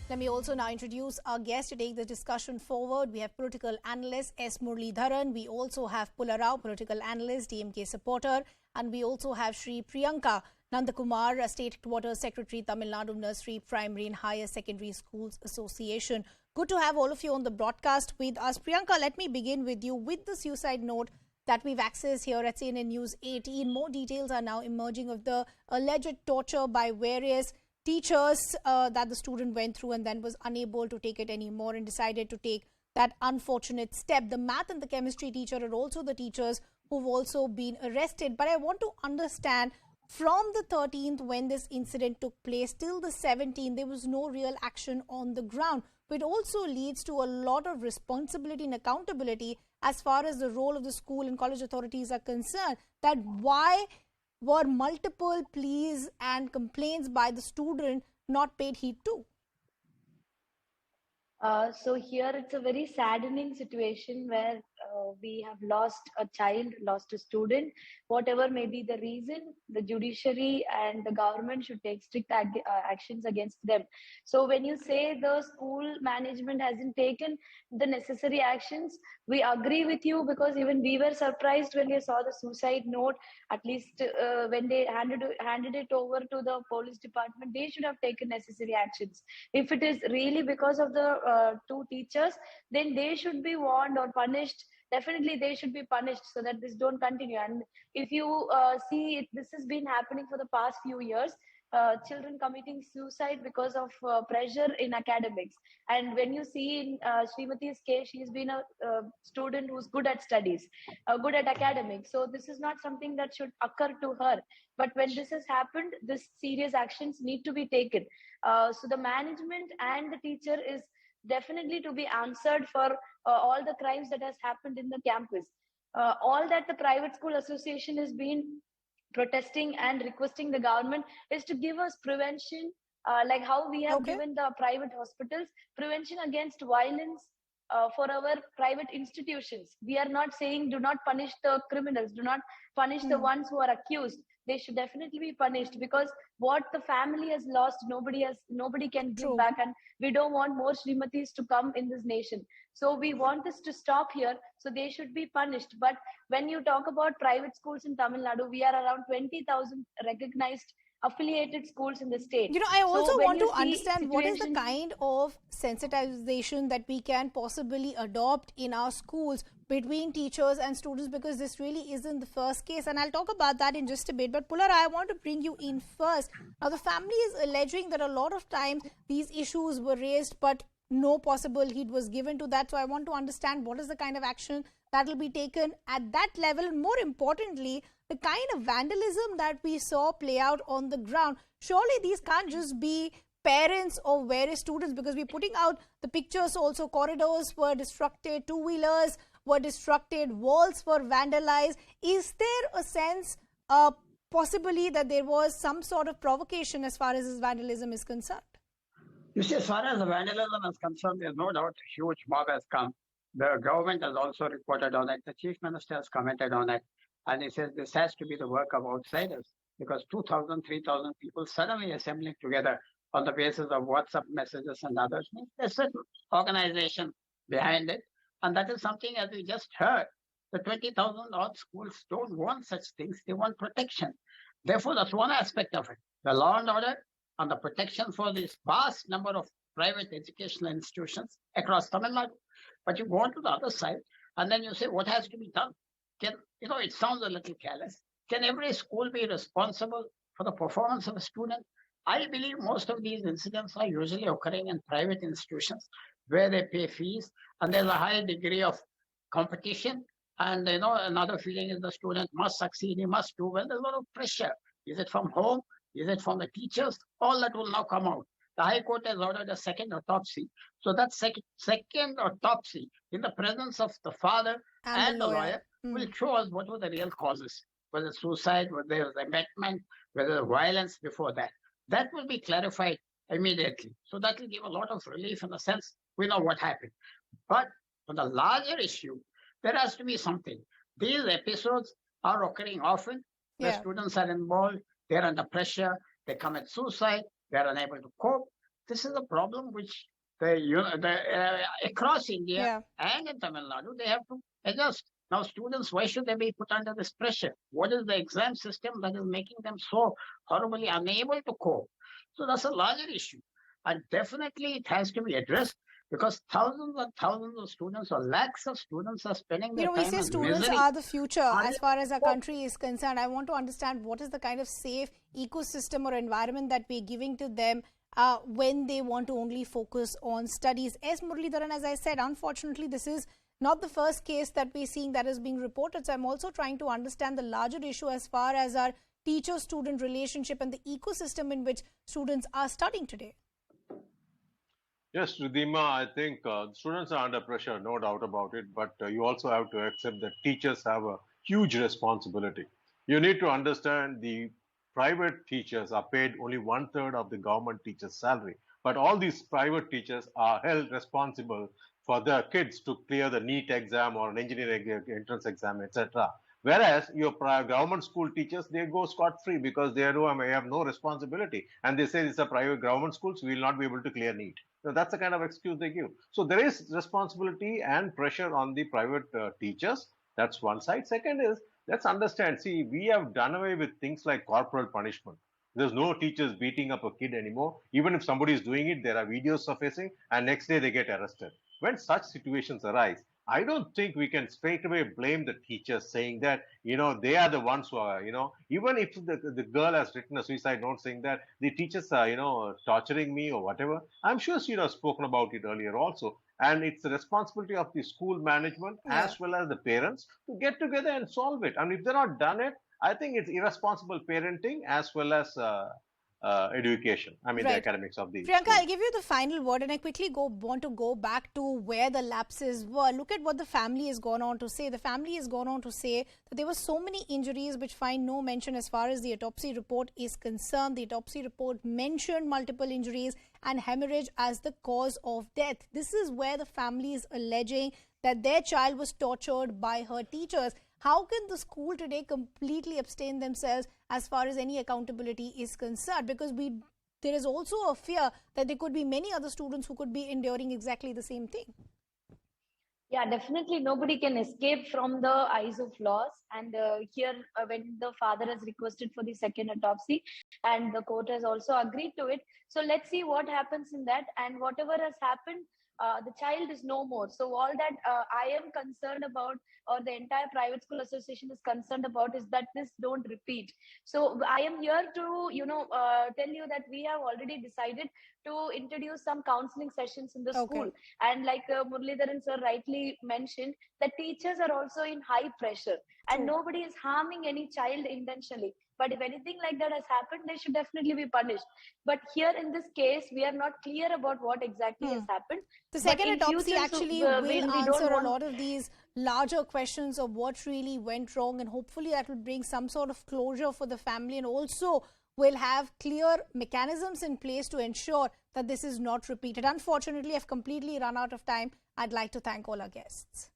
Let me also now introduce our guest to take the discussion forward. We have political analyst S. Muralidharan. We also have Pulla Rao, political analyst, DMK supporter. And we also have Sri Priyanka Nandakumar, State Headquarters Secretary, Tamil Nadu Nursery, Primary and Higher Secondary Schools Association. Good to have all of you on the broadcast with us. Priyanka, let me begin with you with the suicide note that we've accessed here at CNN News 18. More details are now emerging of the alleged torture by various teachers that the student went through and then was unable to take it anymore and decided to take that unfortunate step. The math and the chemistry teacher are also the teachers who've also been arrested. But I want to understand, from the 13th when this incident took place till the 17th, there was no real action on the ground. But it also leads to a lot of responsibility and accountability as far as the role of the school and college authorities are concerned. That why were multiple pleas and complaints by the student not paid heed to? So here it's a very saddening situation where we have lost a child, lost a student. Whatever may be the reason, the judiciary and the government should take strict actions against them. So when you say the school management hasn't taken the necessary actions, we agree with you, because even we were surprised when we saw the suicide note. At least when they handed it over to the police department, they should have taken necessary actions. If it is really because of the two teachers, then they should be warned or punished. Definitely they should be punished so that this don't continue. And if you see, this has been happening for the past few years. Children committing suicide because of pressure in academics. And when you see in Srimati's case, she's been a student who's good at studies, good at academics. So this is not something that should occur to her. But when this has happened, this serious actions need to be taken. So the management and the teacher is definitely to be answered for all the crimes that has happened in the campus. All that the private school association has been protesting and requesting the government is to give us prevention, like how we have given the private hospitals prevention against violence for our private institutions. We are not saying do not punish the criminals, do not punish the ones who are accused. They should definitely be punished, because what the family has lost, nobody can give back, and we don't want more Srimatis to come in this nation. So we want this to stop here, so they should be punished. But when you talk about private schools in Tamil Nadu, we are around 20,000 recognized affiliated schools in the state. You know, I also want to understand what is the kind of sensitization that we can possibly adopt in our schools between teachers and students, because this really isn't the first case. And I'll talk about that in just a bit. But Pulla, I want to bring you in first. Now, the family is alleging that a lot of times these issues were raised, but no possible heed was given to that. So I want to understand what is the kind of action that will be taken at that level. And more importantly, the kind of vandalism that we saw play out on the ground. Surely these can't just be parents or various students, because we're putting out the pictures also. Corridors were destructed, two-wheelers were destructed, walls were vandalized. Is there a sense possibly that there was some sort of provocation as far as this vandalism is concerned? You see, as far as the vandalism is concerned, there's no doubt a huge mob has come. The government has also reported on it. The chief minister has commented on it. And he says this has to be the work of outsiders, because 2,000, 3,000 people suddenly assembling together on the basis of WhatsApp messages and others. There's certain organization behind it. And that is something, as we just heard, the 20,000 odd schools don't want such things. They want protection. Therefore, that's one aspect of it. The law and order and the protection for this vast number of private educational institutions across Tamil Nadu. But you go on to the other side, and then you say, what has to be done? It sounds a little careless. Can every school be responsible for the performance of a student? I believe most of these incidents are usually occurring in private institutions where they pay fees, and there's a high degree of competition. And another feeling is the student must succeed, he must do well. There's a lot of pressure. Is it from home? Is it from the teachers? All that will now come out. The High Court has ordered a second autopsy. So that second autopsy, in the presence of the father and the lawyer, will show us what were the real causes. Whether suicide, whether there was abetment, whether there was violence before that. That will be clarified immediately. So that will give a lot of relief in the sense we know what happened. But for the larger issue, there has to be something. These episodes are occurring often. The students are involved. They're under pressure. They commit suicide. They're unable to cope. this is a problem which across India Yeah. and in Tamil Nadu, they have to adjust. Now, students, why should they be put under this pressure? What is the exam system that is making them so horribly unable to cope? So that's a larger issue. And definitely it has to be addressed because thousands and thousands of students or lakhs of students are spending their We time say in students misery. are the future Are as they- far as our country is concerned. I want to understand what is the kind of safe ecosystem or environment that we're giving to them when they want to only focus on studies. S. Muralidharan, as I said, unfortunately, this is not the first case that we're seeing that is being reported. So I'm also trying to understand the larger issue as far as our teacher-student relationship and the ecosystem in which students are studying today. Yes, Ridhima, I think students are under pressure, no doubt about it. But you also have to accept that teachers have a huge responsibility. You need to understand the private teachers are paid only 1/3 of the government teacher's salary. But all these private teachers are held responsible for their kids to clear the NEET exam or an engineering entrance exam, etc. Whereas your government school teachers, they go scot-free because they have no responsibility. And they say it's a private government schools, we will not be able to clear NEET. So that's the kind of excuse they give. So there is responsibility and pressure on the private teachers. That's one side. Second is, let's understand, see, we have done away with things like corporal punishment. There's no teachers beating up a kid anymore. Even if somebody is doing it, there are videos surfacing and next day they get arrested. When such situations arise, I don't think we can straight away blame the teachers saying that, they are the ones who are, even if the girl has written a suicide note saying that the teachers are, torturing me or whatever. I'm sure she would have spoken about it earlier also. And it's the responsibility of the school management as well as the parents to get together and solve it. And if they're not done it, I think it's irresponsible parenting as well as education. I mean, the academics of the Priyanka, school. I'll give you the final word, and I quickly want to go back to where the lapses were. Look at what the family has gone on to say. The family has gone on to say that there were so many injuries which find no mention as far as the autopsy report is concerned. The autopsy report mentioned multiple injuries and hemorrhage as the cause of death. This is where the family is alleging that their child was tortured by her teachers. How can the school today completely abstain themselves as far as any accountability is concerned? Because there is also a fear that there could be many other students who could be enduring exactly the same thing. Yeah, definitely nobody can escape from the eyes of laws. And here, when the father has requested for the second autopsy and the court has also agreed to it. So let's see what happens in that. And whatever has happened, the child is no more. So all that I am concerned about, or the entire private school association is concerned about, is that this don't repeat. So I am here to, tell you that we have already decided to introduce some counseling sessions in the school. And like Muralidharan sir rightly mentioned, the teachers are also in high pressure and nobody is harming any child intentionally. But if anything like that has happened, they should definitely be punished. But here in this case, we are not clear about what exactly has happened. The second autopsy actually will answer a lot of these larger questions of what really went wrong, and hopefully that will bring some sort of closure for the family, and also will have clear mechanisms in place to ensure that this is not repeated. Unfortunately, I've completely run out of time. I'd like to thank all our guests.